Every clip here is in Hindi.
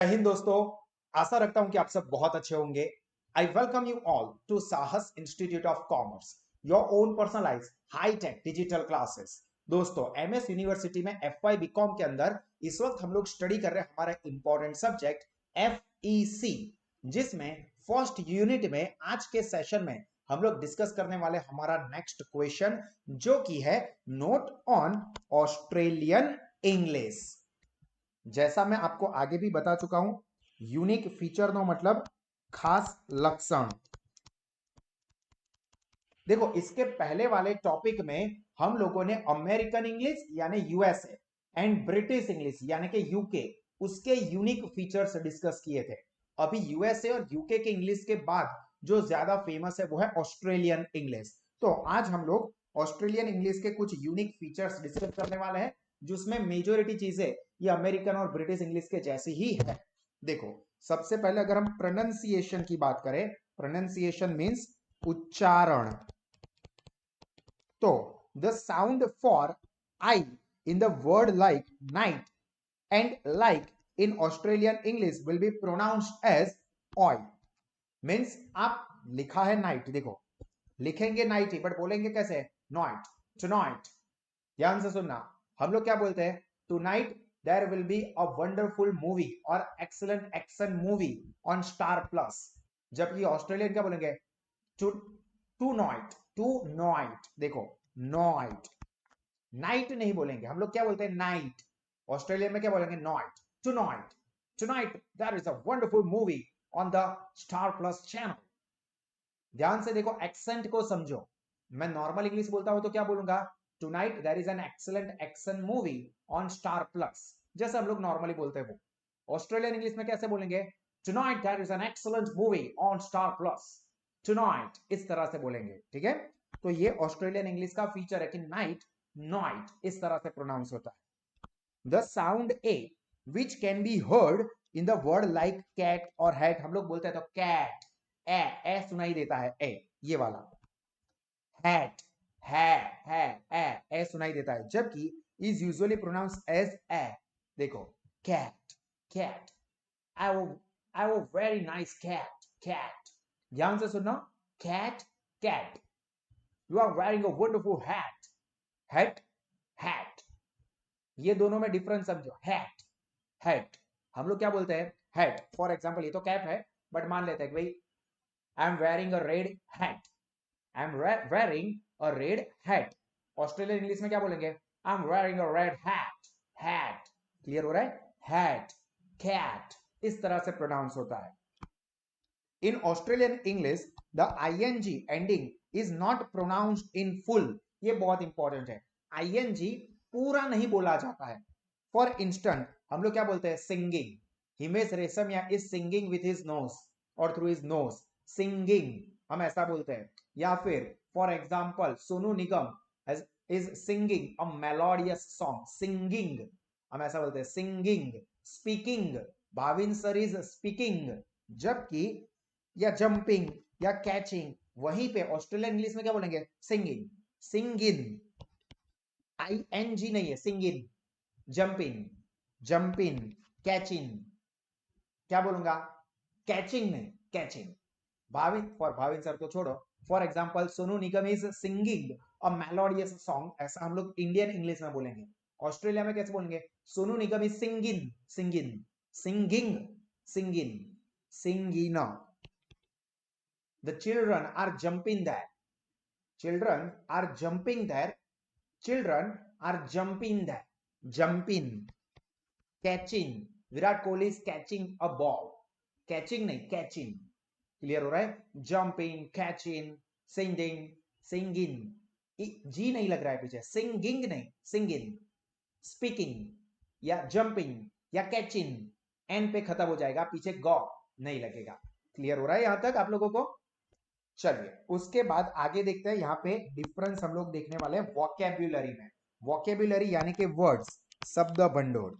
जय हिंद दोस्तों। आशा रखता हूं कि आप सब बहुत अच्छे होंगे। I welcome you all to Sahas institute of commerce, your own personalise hi-tech digital classes. दोस्तों, एमएस यूनिवर्सिटी में एफवाई बीकॉम के अंदर इस वक्त हम लोग स्टडी कर रहे हैं हमारा इंपॉर्टेंट सब्जेक्ट एफईसी, जिसमें फर्स्ट यूनिट में आज के सेशन में हम लोग डिस्कस करने वाले हमारा नेक्स्ट क्वेश्चन, जो कि है नोट ऑन ऑस्ट्रेलियन इंग्लिश। जैसा मैं आपको आगे भी बता चुका हूं, यूनिक फीचर नो मतलब खास लक्षण। देखो, इसके पहले वाले टॉपिक में हम लोगों ने अमेरिकन इंग्लिश यानी यूएसए एंड ब्रिटिश इंग्लिश यानी कि यूके, उसके यूनिक फीचर्स डिस्कस किए थे। अभी यूएसए और यूके के इंग्लिश के बाद जो ज्यादा फेमस है वो है ऑस्ट्रेलियन इंग्लिश। तो आज हम लोग ऑस्ट्रेलियन इंग्लिश के कुछ यूनिक फीचर्स डिस्कस करने वाले हैं, जिसमें मेजोरिटी चीजें ये अमेरिकन और ब्रिटिश इंग्लिश के जैसी ही है। देखो, सबसे पहले अगर हम प्रोनाउंसिएशन की बात करें, प्रोनाउंसिएशन मींस उच्चारण। तो the sound for I in the word like night and like in Australian English will be pronounced as oy. Means आप लिखा है नाइट, देखो लिखेंगे नाइट ही बट बोलेंगे कैसे? Night, tonight. ध्यान से सुनना, हम लोग क्या बोलते हैं? Tonight there will be a wonderful movie और excellent action movie on Star Plus. जबकि ऑस्ट्रेलियन क्या बोलेंगे? To tonight, tonight. देखो, नाइट, नाइट नहीं बोलेंगे हम लोग, क्या बोलते हैं? नाइट। ऑस्ट्रेलिया में क्या बोलेंगे? Night, tonight, tonight there is a wonderful movie on the Star Plus channel. ध्यान से देखो, एक्सेंट को समझो। मैं नॉर्मल इंग्लिश बोलता हूं तो क्या बोलूंगा? Tonight there is an excellent action movie on Star Plus, जैसे हम लोग नॉर्मली बोलते हैं वो। ऑस्ट्रेलियन इंग्लिश में कैसे बोलेंगे? Tonight there is an excellent movie on Star Plus, tonight, इस तरह से बोलेंगे। ठीक है, तो ये ऑस्ट्रेलियन इंग्लिश का फीचर है कि नाइट, नाइट इस तरह से प्रोनाउंस होता है। The sound A which can be heard in the word like cat और हैट, हम लोग बोलते हैं तो कैट, ए सुनाई देता है, ये वाला। हैट, है सुनाई देता है, जबकि is usually pronounce as A. देखो, कैट, कैट, आई वो आई वो वेरी नाइस कैट, कैट। ध्यान से सुनना, cat, cat. You are wearing a wonderful hat, hat, hat. ये दोनों में डिफरेंस समझो। हैट, हैट, हम लोग क्या बोलते हैं? हैट। फॉर एग्जाम्पल, ये तो कैप है, बट मान लेते हैं कि भाई I am wearing a red hat, I am wearing a red hat. Australian English में क्या बोलेंगे? I am wearing a red hat, hat. Clear हो रहा है? हैट, कैट, इस तरह से प्रोनाउंस होता है। In Australian English the ING ending is not pronounced in full. ये बहुत इंपॉर्टेंट है, आईएनजी पूरा नहीं बोला जाता है। फॉर इंस्टेंट, हम लोग क्या बोलते हैं? Singing. Himesh Reshammiya is singing with his nose और थ्रू हिज नोज, सिंगिंग हम ऐसा बोलते हैं। या फिर for example, Sonu Nigam is singing a melodious song, singing हम ऐसा बोलते हैं, singing. Speaking, Bhavin sir is speaking. जबकि या जंपिंग या कैचिंग, वहीं पे ऑस्ट्रेलियन इंग्लिश में क्या बोलेंगे? सिंगिंग, सिंगिन। आई एन जी नहीं है, सिंगिन। जंपिंग, जंपिन, कैचिंग, क्या बोलूंगा? कैचिंग नहीं, catching. Bhavin, for Bhavin sir को छोड़ो, for example Sonu Nigam is singing a melodious song, ऐसा हम लोग इंडियन इंग्लिश में बोलेंगे। ऑस्ट्रेलिया में कैसे बोलेंगे? Sonu Nigam is singing, singing, singing, singing, singing. The children are jumping there. Children are jumping there. Children are jumping there. Jumping. Catching. Virat Kohli is catching a ball. Catching नहीं, catching. क्लियर हो रहा है? Jumping, catching, singing, singing. जी नहीं लग रहा है पीछे, सिंगिंग नहीं, सिंगिंग। स्पीकिंग या जंपिंग या कैचिंग, एन पे खत्म हो जाएगा, पीछे गॉ नहीं लगेगा। क्लियर हो रहा है यहां तक आप लोगों को? चलिए, उसके बाद आगे देखते हैं। यहाँ पे डिफरेंस हम लोग देखने वाले हैं वोकेब्युलरी में। वोकेब्युलरी यानी कि वर्ड्स, शब्द भंडोर।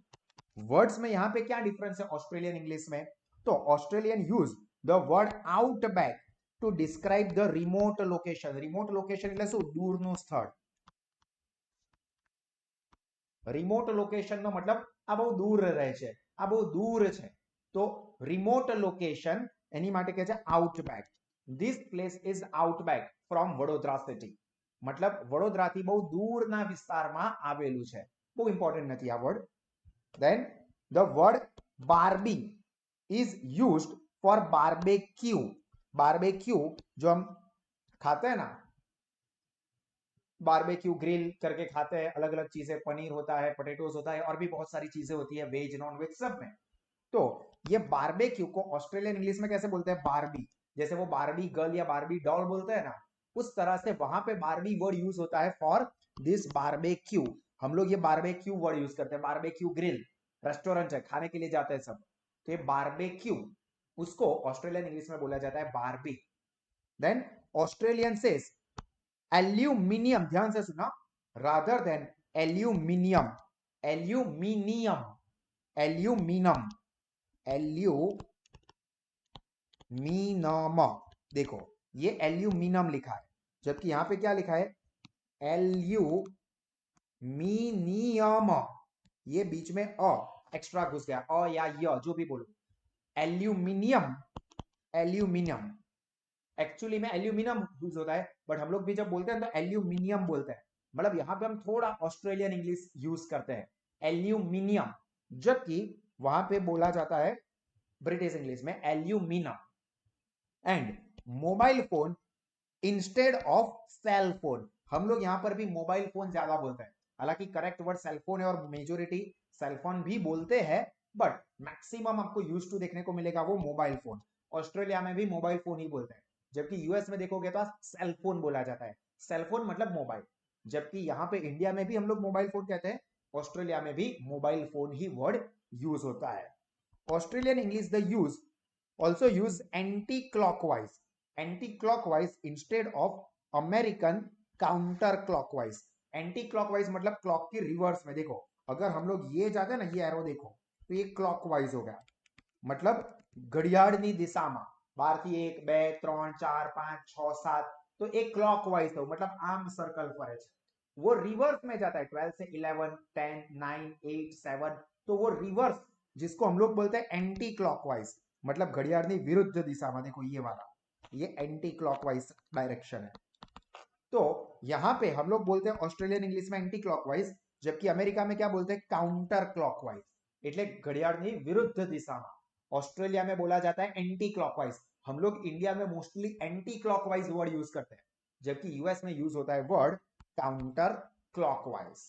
वर्ड्स में यहाँ पे क्या डिफरेंस है ऑस्ट्रेलियन इंग्लिश में? तो Australian use the word outback to describe the remote location. Remote location એટલે શું? દૂરનું સ્થળ। રિમોટ લોકેશન નો મતલબ આ બહુ દૂર રહે છે, આ બહુ દૂર છે। તો રિમોટ લોકેશન એની માટે કહે છે outback. This place is outback from Vadodara city. મતલબ વડોદરાથી બહુ દૂરના વિસ્તારમાં આવેલું છે. બહુ ઇમ્પોર્ટન્ટ નથી આ word. Then the word barbie is used for barbecue. barbecue जो हम खाते हैं ना, बारबेक्यू ग्रिल करके खाते हैं, अलग अलग चीजें, पनीर होता है, पोटैटोज होता है, और भी बहुत सारी चीजें होती है, वेज नॉन वेज सब में. तो ये बारबेक्यू को ऑस्ट्रेलियन इंग्लिश में कैसे बोलते हैं? बारबी. जैसे वो बारबी गर्ल या बारबी डॉल बोलते हैं ना, उस तरह से वहां पे बारबी वर्ड यूज होता है फॉर दिस बारबेक्यू. हम लोग ये बारबेक्यू वर्ड यूज करते हैं. बारबेक्यू ग्रिल रेस्टोरेंट है, खाने के लिए जाते हैं सब, तो ये बारबेक्यू, उसको ऑस्ट्रेलियन इंग्लिश में बोला जाता है barbie. Then Australian says aluminium, ध्यान से सुना, rather than aluminium. Aluminium, aluminum, aluminum. देखो ये एल्यूमिनम लिखा है, जबकि यहां पे क्या लिखा है? एल्यूमिनियम. ये बीच में अ एक्स्ट्रा घुस गया, अ या य जो भी बोलो. Aluminium, aluminium. एक्चुअली में एल्यूमिनियम यूज होता है, बट हम लोग भी जब बोलते हैं तो एल्यूमिनियम बोलते हैं. मतलब यहां पे हम थोड़ा ऑस्ट्रेलियन इंग्लिश यूज करते हैं, एल्यूमिनियम, जबकि वहां पे बोला जाता है ब्रिटिश इंग्लिश में aluminum. And mobile phone instead of cell phone. हम लोग यहां पर भी मोबाइल फोन ज्यादा बोलते हैं. हालांकि करेक्ट वर्ड सेलफोन है और मेजोरिटी सेलफोन भी बोलते हैं, बट मैक्सिमम आपको यूज टू देखने को मिलेगा वो मोबाइल फोन. ऑस्ट्रेलिया में भी मोबाइल फोन ही बोलते हैं, जबकि यूएस में देखोगे तो सेलफोन बोला जाता है. सेलफोन मतलब मोबाइल, जबकि यहाँ पे इंडिया में भी हम लोग मोबाइल फोन कहते हैं, ऑस्ट्रेलिया में भी मोबाइल फोन ही वर्ड यूज होता है. Australian English the use also use anti clockwise. Anti clockwise instead of American counter clockwise. Anti clockwise मतलब क्लॉक की रिवर्स में. देखो अगर हम लोग ये जाते ना, ये एरो देखो, तो ये क्लॉकवाइज हो गया, मतलब ઘડિયાળની દિશામાં, 12 થી 1 2 3 4 5 6 7, तो एक क्लॉकवाइज हो, मतलब आम सर्कल फरे છે. वो रिवर्स में जाता है 12 से 11 10 9 8 7, तो वो रिवर्स, जिसको हम लोग बोलते हैं एंटी क्लॉकवाइज, मतलब घड़ियाळની विरुद्ध दिशा में. देखो ये वाला, ये एंटी क्लॉकवाइज डायरेक्शन है. तो यहां पे हम लोग बोलते हैं ऑस्ट्रेलियन इंग्लिश में एंटी क्लॉकवाइज, जबकि अमेरिका में क्या बोलते हैं? Counter clockwise. એટલે ઘડિયાળની વિરુદ્ધ દિશામાં. ऑस्ट्रेलिया में बोला जाता है एंटी क्लॉकवाइज. हम लोग इंडिया में mostly anti clockwise word use करते हैं, जबकि यूएस में यूज होता है word counter clockwise.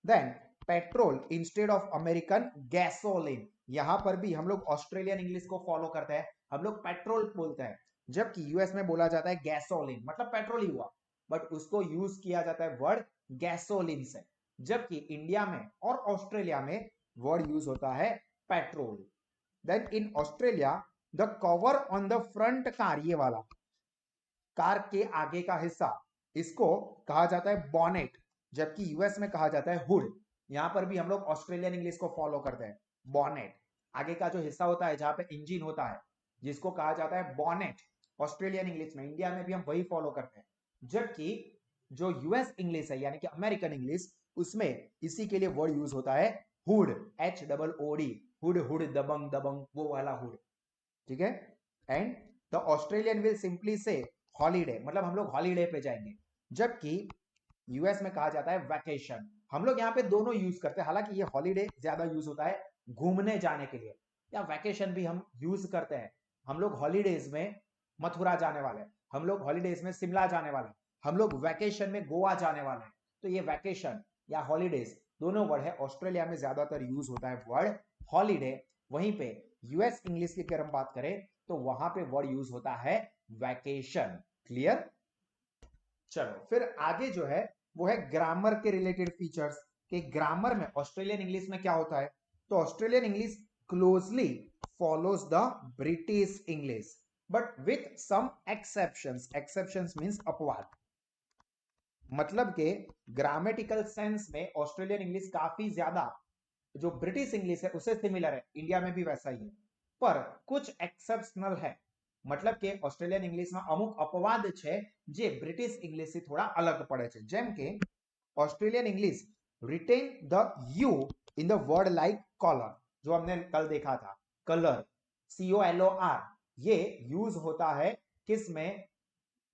Then petrol instead of American gasoline. यहां पर भी हम लोग ऑस्ट्रेलियन इंग्लिश को फॉलो करते हैं, हम लोग पेट्रोल बोलते हैं, जबकि यूएस में बोला जाता है गैसोलिन, मतलब पेट्रोल ही हुआ, बट उसको यूज किया जाता है वर्ड गैसोलिन से. जबकि इंडिया में और ऑस्ट्रेलिया में वर्ड यूज होता है petrol. Then in Australia the cover on the front car, ये वाला कार के आगे का हिस्सा, इसको कहा जाता है बॉनेट, जबकि यूएस में कहा जाता है हुड. यहां पर भी हम लोग ऑस्ट्रेलियन इंग्लिश को फॉलो करते हैं. बॉनेट आगे का जो हिस्सा होता है जहां पे इंजन होता है, जिसको कहा जाता है बॉनेट ऑस्ट्रेलियन इंग्लिश में. इंडिया में भी हम वही फॉलो करते हैं, जबकि जो यूएस इंग्लिश है यानी कि अमेरिकन इंग्लिश, उसमें इसी के लिए वर्ड यूज होता है हुड, HOOD, हुड हुड, दबंग दबंग, वो वाला हुड. ठीक है. And the Australian will simply से हॉलीडे, मतलब हम लोग हॉलीडे पे जाएंगे, जबकि यूएस में कहा जाता है वैकेशन. हम लोग यहाँ पे दोनों यूज करते हैं, हालांकि ये हॉलीडे ज्यादा यूज होता है घूमने जाने के लिए, या वैकेशन भी हम यूज करते हैं. हम लोग हॉलीडेज में मथुरा जाने वाले हैं, हम लोग हॉलीडेज में शिमला जाने वाले हैं, हम लोग वैकेशन में गोवा जाने वाले हैं. तो ये वैकेशन या हॉलीडेज दोनों वर्ड है, ऑस्ट्रेलिया में ज्यादातर यूज होता है वर्ड हॉलीडे. वहीं पे यूएस इंग्लिश की अगर हम बात करें तो वहां पे वर्ड यूज होता है वैकेशन. क्लियर? चलो फिर आगे जो है वो है ग्रामर के रिलेटेड फीचर्स, कि ग्रामर में ऑस्ट्रेलियन इंग्लिश में क्या होता है. तो Australian English closely follows the British English, but with some exceptions. Exceptions means अपवाद, मतलब के ग्रामेटिकल सेंस में ऑस्ट्रेलियन इंग्लिश काफी ज्यादा जो ब्रिटिश इंग्लिश है उससे सिमिलर है, इंडिया में भी वैसा ही है, पर कुछ एक्सेप्शनल है. मतलब કે ઓસ્ટ્રેલિયન ઇંગ્લિશમાં અમુક અપવાદ છે જે બ્રિટિશ ઇંગ્લિશથી થોડા અલગ પડે છે. જેમ કે Australian English retain the U in the word like colour, जो हमने कल देखा था, कलर, COLOR, ये यूज होता है किस में?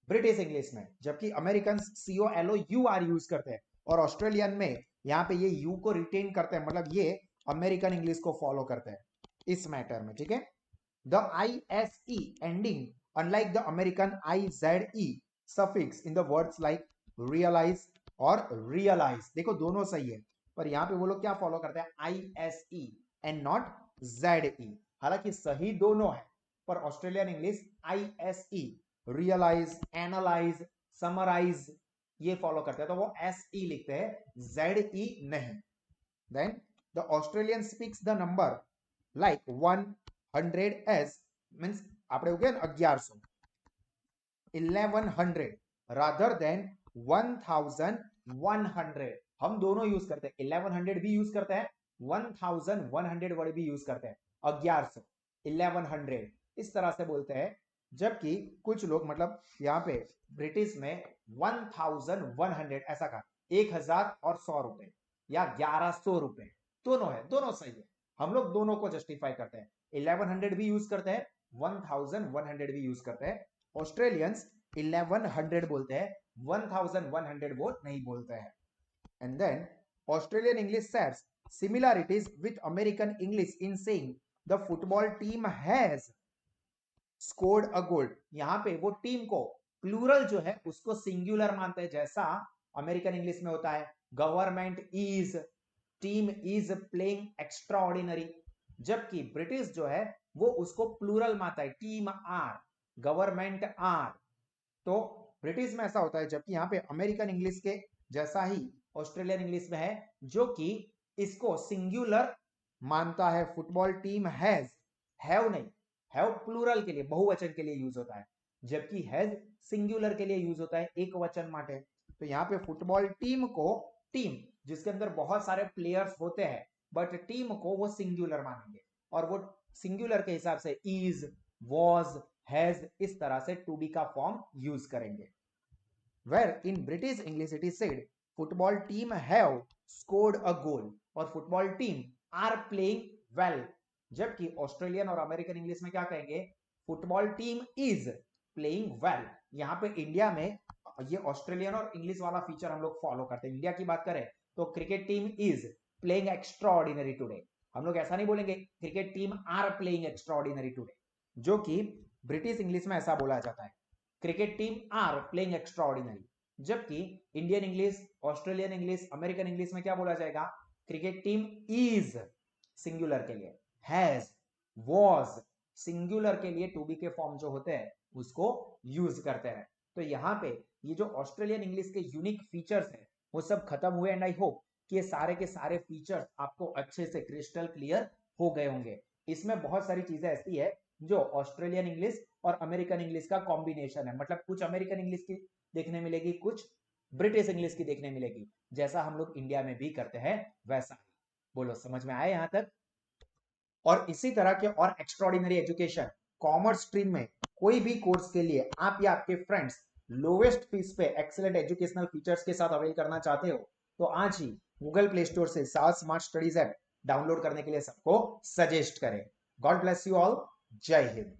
ब्रिटिश इंग्लिश में, जबकि अमेरिकन COLOUR यूज करते हैं, और ऑस्ट्रेलियन में यहाँ पे ये यू को रिटेन करते हैं, मतलब ये अमेरिकन इंग्लिश को फॉलो करते हैं इस मैटर में, ठीक है। The ISE ending unlike the American IZE suffix in the words like realise और रियलाइज, देखो दोनों सही है, पर यहाँ पे वो लोग क्या फॉलो करते हैं? ISE एंड नॉट ZE, हालांकि सही दोनों है, पर Australian English ISE realise, analyse, summarise ये फॉलो करते हैं, तो वो SE लिखते हैं, ZE नहीं। Then the Australian speaks the number like 100 as means આપણે એવું કહે ને 1100 1100 रादर देन 1100, हम दोनों यूज करते हैं, 1100 भी यूज करते हैं, 1100 वर्ड भी यूज करते हैं, 1100 1100 इस तरह से बोलते हैं, जबकि कुछ लोग मतलब यहाँ पे ब्रिटिश में 1100 ऐसा कहा, 1000 और 100 रुपए या 1100 रुपए, दोनों है, दोनों सही है, हम लोग दोनों को जस्टिफाई करते हैं, 1100 भी यूज करते हैं, 1100 भी यूज करते हैं। ऑस्ट्रेलियंस 1100 बोलते हैं, 1100 वो नहीं बोलते हैं। And then Australian English shares similarities with American English in saying the football team has scored a goal, यहां पे वो टीम को प्लूरल जो है उसको सिंगुलर मानते हैं, जैसा अमेरिकन इंग्लिश में होता है government is, team is playing extraordinary, जबकि ब्रिटिश जो है वो उसको प्लूरल मानता है, टीम आर, गवर्नमेंट आर, तो ब्रिटिश में ऐसा होता है, जबकि यहाँ पे अमेरिकन इंग्लिश के जैसा ही ऑस्ट्रेलियन इंग्लिश में है, जो कि इसको सिंगुलर मानता है, फुटबॉल टीम हैज, हैव नहीं, हैव प्लूरल के लिए, बहुवचन के लिए यूज होता है, जबकि हैज सिंगुलर के लिए यूज होता है, एक वचन माटे। तो यहाँ पे फुटबॉल टीम को, टीम जिसके अंदर बहुत सारे प्लेयर्स होते हैं, बट टीम को वो सिंगुलर मानेंगे, और वो सिंगुलर के हिसाब से इज, वॉज, हैज इस तरह से टू बी का फॉर्म यूज करेंगे। Where in British English it is said football team have scored a goal और football team are playing well, जबकि ऑस्ट्रेलियन और अमेरिकन इंग्लिश में क्या कहेंगे? Football team is playing well. यहाँ पे इंडिया में ये ऑस्ट्रेलियन और इंग्लिश वाला फीचर हम लोग फॉलो करते हैं। इंडिया की बात करें तो cricket team is playing extraordinary today, हम लोग ऐसा नहीं बोलेंगे cricket team are playing extraordinary today, जो कि ब्रिटिश इंग्लिश में ऐसा बोला जाता है, cricket team are playing extraordinary, जबकि Indian English, Australian English, American English में क्या बोला जाएगा? क्रिकेट टीम इज सिंगुलर के लिए, हैज, वॉज सिंगुलर के लिए टू बी के फॉर्म जो होते हैं उसको यूज करते हैं। तो यहाँ पे ये जो ऑस्ट्रेलियन इंग्लिश के यूनिक फीचर्स है वो सब खत्म हुए, एंड आई होप कि ये सारे के सारे फीचर्स आपको अच्छे से क्रिस्टल क्लियर हो गए होंगे। इसमें बहुत सारी चीजें ऐसी है जो ऑस्ट्रेलियन इंग्लिश और अमेरिकन इंग्लिश का कॉम्बिनेशन है, मतलब कुछ अमेरिकन इंग्लिश की देखने मिलेगी, कुछ ब्रिटिश इंग्लिश की देखने मिलेगी, जैसा हम लोग इंडिया में भी करते हैं वैसा ही। बोलो समझ में आए यहां तक? और इसी तरह के और एक्स्ट्राऑर्डिनरी एजुकेशन कॉमर्स स्ट्रीम में कोई भी कोर्स के लिए आप या आपके फ्रेंड्स लोवेस्ट फीस पे एक्सीलेंट एजुकेशनल फीचर्स के साथ अवेल करना चाहते हो तो आज ही गूगल प्ले स्टोर से साल स्मार्ट स्टडीज ऐप डाउनलोड करने के लिए सबको सजेस्ट करें। गॉड ब्लेस यू ऑल, जय हिंद।